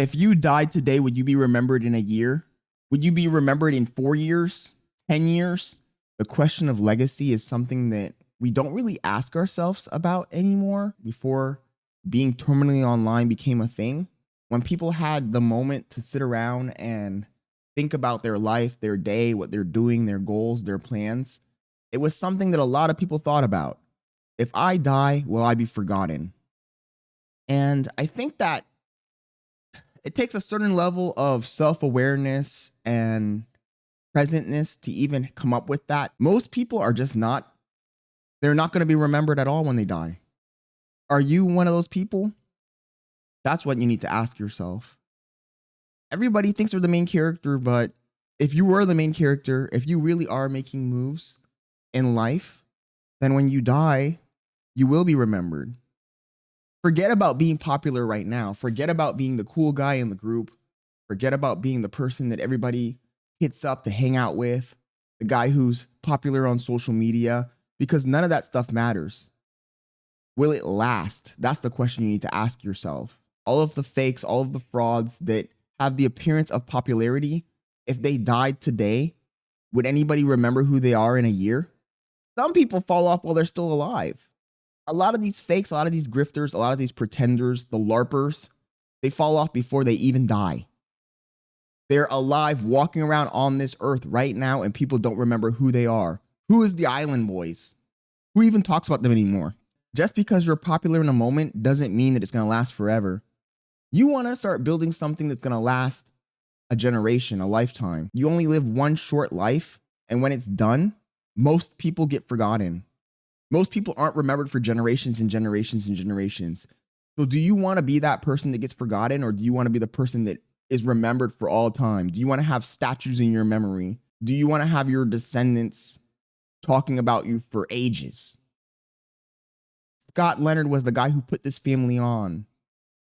If you died today, would you be remembered in a year? Would you be remembered in 4 years, 10 years? The question of legacy is something that we don't really ask ourselves about anymore before being terminally online became a thing. When people had the moment to sit around and think about their life, their day, what they're doing, their goals, their plans, it was something that a lot of people thought about. If I die, will I be forgotten? And I think that it takes a certain level of self-awareness and presentness to even come up with that. Most people are just not, they're not going to be remembered at all when they die. Are you one of those people? That's what you need to ask yourself. Everybody thinks they're the main character, but if you were the main character, if you really are making moves in life, then when you die, you will be remembered. Forget about being popular right now. Forget about being the cool guy in the group. Forget about being the person that everybody hits up to hang out with, the guy who's popular on social media, because none of that stuff matters. Will it last? That's the question you need to ask yourself. All of the fakes, all of the frauds that have the appearance of popularity, if they died today, would anybody remember who they are in a year? Some people fall off while they're still alive. A lot of these fakes, a lot of these grifters, a lot of these pretenders, the LARPers, they fall off before they even die. They're alive, walking around on this earth right now, and people don't remember who they are. Who is the Island Boys? Who even talks about them anymore? Just because you're popular in a moment doesn't mean that it's going to last forever. You want to start building something that's going to last a generation, a lifetime. You only live one short life, and when it's done, most people get forgotten. Most people aren't remembered for generations and generations and generations. So do you want to be that person that gets forgotten, or do you want to be the person that is remembered for all time? Do you want to have statues in your memory? Do you want to have your descendants talking about you for ages? Scott Leonard was the guy who put this family on.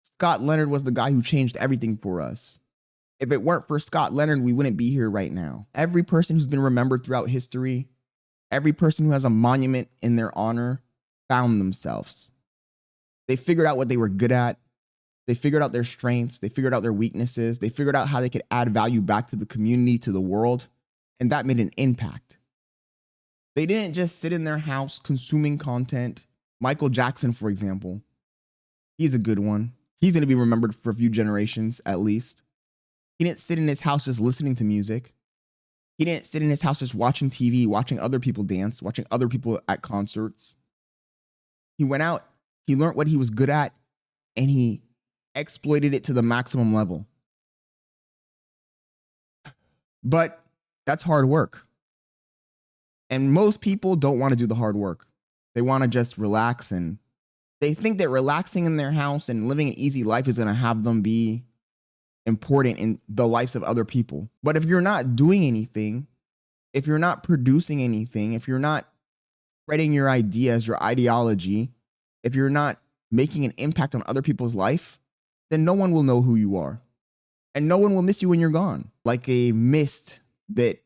Scott Leonard was the guy who changed everything for us. If it weren't for Scott Leonard, we wouldn't be here right now. Every person who's been remembered throughout history, every person who has a monument in their honor, found themselves. They figured out what they were good at. They figured out their strengths. They figured out their weaknesses. They figured out how they could add value back to the community, to the world. And that made an impact. They didn't just sit in their house consuming content. Michael Jackson, for example, he's a good one. He's going to be remembered for a few generations at least. He didn't sit in his house just listening to music. He didn't sit in his house just watching TV, watching other people dance, watching other people at concerts. He went out, he learned what he was good at, and he exploited it to the maximum level. But that's hard work. And most people don't want to do the hard work. They want to just relax, and they think that relaxing in their house and living an easy life is going to have them be important in the lives of other people. But if you're not doing anything, if you're not producing anything, if you're not spreading your ideas, your ideology, if you're not making an impact on other people's life, then no one will know who you are. And no one will miss you when you're gone. Like a mist that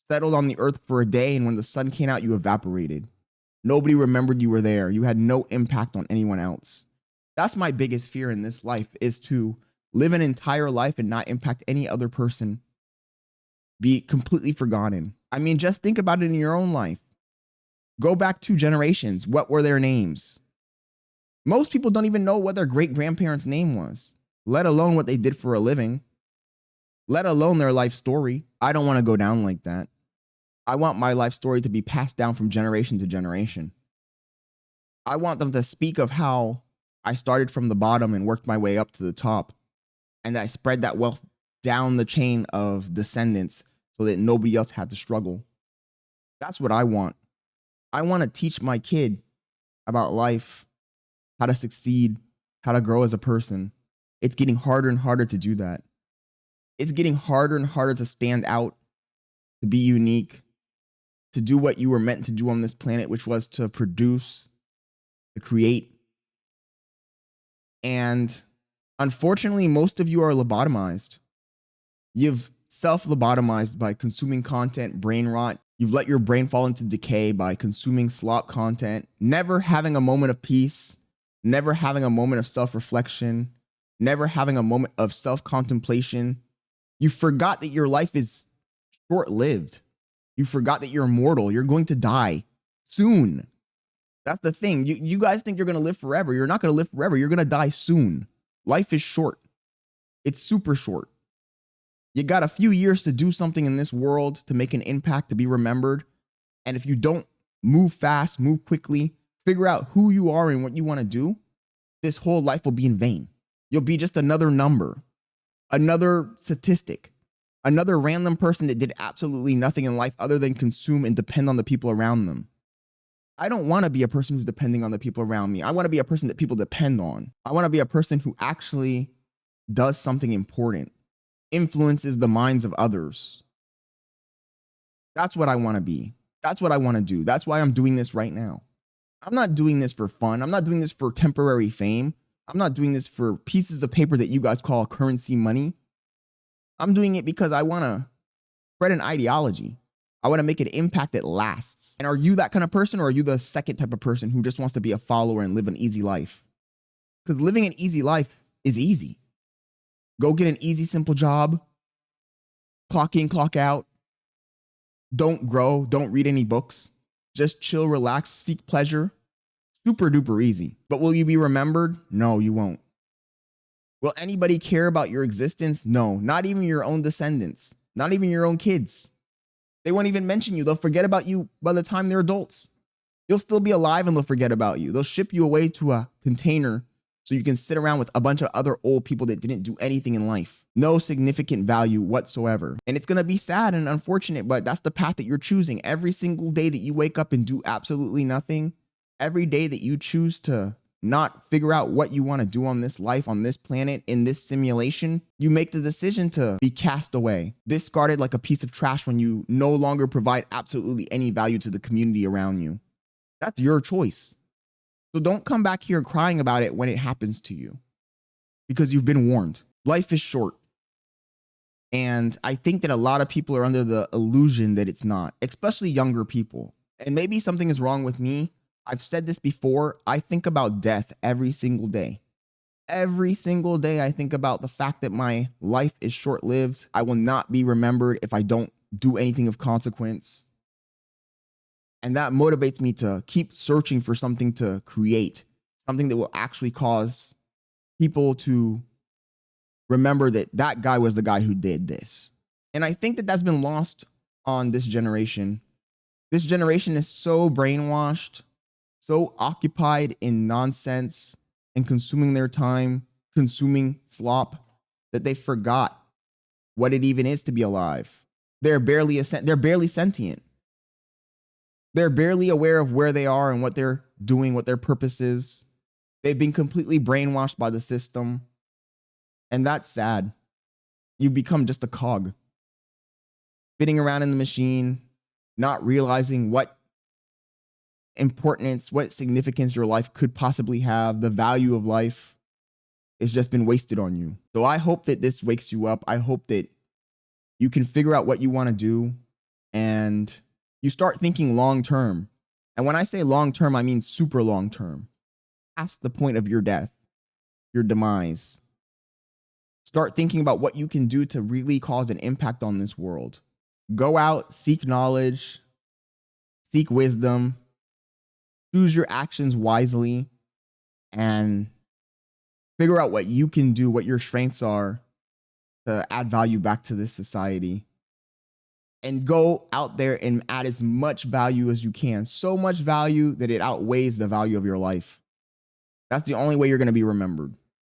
settled on the earth for a day, and when the sun came out, you evaporated. Nobody remembered you were there. You had no impact on anyone else. That's my biggest fear in this life, is to live an entire life and not impact any other person. Be completely forgotten. I mean, just think about it in your own life. Go back 2 generations. What were their names? Most people don't even know what their great-grandparents' name was, let alone what they did for a living, let alone their life story. I don't want to go down like that. I want my life story to be passed down from generation to generation. I want them to speak of how I started from the bottom and worked my way up to the top, and I spread that wealth down the chain of descendants so that nobody else had to struggle. That's what I want. I want to teach my kid about life, how to succeed, how to grow as a person. It's getting harder and harder to do that. It's getting harder and harder to stand out, to be unique, to do what you were meant to do on this planet, which was to produce, to create. And unfortunately, most of you are lobotomized. You've self-lobotomized by consuming content, brain rot. You've let your brain fall into decay by consuming slop content, never having a moment of peace, never having a moment of self-reflection, never having a moment of self-contemplation. You forgot that your life is short-lived. You forgot that you're immortal. You're going to die soon. That's the thing. You guys think you're going to live forever. You're not going to live forever. You're going to die soon. Life is short. It's super short. You got a few years to do something in this world, to make an impact, to be remembered. And if you don't move fast, move quickly, figure out who you are and what you want to do, this whole life will be in vain. You'll be just another number, another statistic, another random person that did absolutely nothing in life other than consume and depend on the people around them. I don't want to be a person who's depending on the people around me. I want to be a person that people depend on. I want to be a person who actually does something important, influences the minds of others. That's what I want to be. That's what I want to do. That's why I'm doing this right now. I'm not doing this for fun. I'm not doing this for temporary fame. I'm not doing this for pieces of paper that you guys call currency money. I'm doing it because I want to spread an ideology. I want to make an impact that lasts. And are you that kind of person, or are you the second type of person who just wants to be a follower and live an easy life? Because living an easy life is easy. Go get an easy, simple job. Clock in, clock out. Don't grow. Don't read any books. Just chill, relax, seek pleasure. Super duper easy. But will you be remembered? No, you won't. Will anybody care about your existence? No, not even your own descendants. Not even your own kids. They won't even mention you. They'll forget about you by the time they're adults. You'll still be alive and they'll forget about you. They'll ship you away to a container so you can sit around with a bunch of other old people that didn't do anything in life. No significant value whatsoever. And it's going to be sad and unfortunate, but that's the path that you're choosing. Every single day that you wake up and do absolutely nothing, every day that you choose to not figure out what you want to do on this life, on this planet, in this simulation, you make the decision to be cast away, discarded like a piece of trash when you no longer provide absolutely any value to the community around you. That's your choice. So don't come back here crying about it when it happens to you, because you've been warned. Life is short. And I think that a lot of people are under the illusion that it's not, especially younger people. And maybe something is wrong with me. I've said this before. I think about death every single day. Every single day, I think about the fact that my life is short-lived. I will not be remembered if I don't do anything of consequence. And that motivates me to keep searching for something to create, something that will actually cause people to remember that that guy was the guy who did this. And I think that that's been lost on this generation. This generation is so brainwashed, so occupied in nonsense and consuming their time, consuming slop, that they forgot what it even is to be alive. They're barely sentient. They're barely aware of where they are and what they're doing, what their purpose is. They've been completely brainwashed by the system. And that's sad. You become just a cog, spinning around in the machine, not realizing what importance, what significance your life could possibly have. The value of life has just been wasted on you. So I hope that this wakes you up. I hope that you can figure out what you want to do and you start thinking long term. And when I say long term, I mean super long term. Past the point of your death, your demise. Start thinking about what you can do to really cause an impact on this world. Go out, seek knowledge, seek wisdom, choose your actions wisely, and figure out what you can do, what your strengths are to add value back to this society. And go out there and add as much value as you can. So much value that it outweighs the value of your life. That's the only way you're going to be remembered.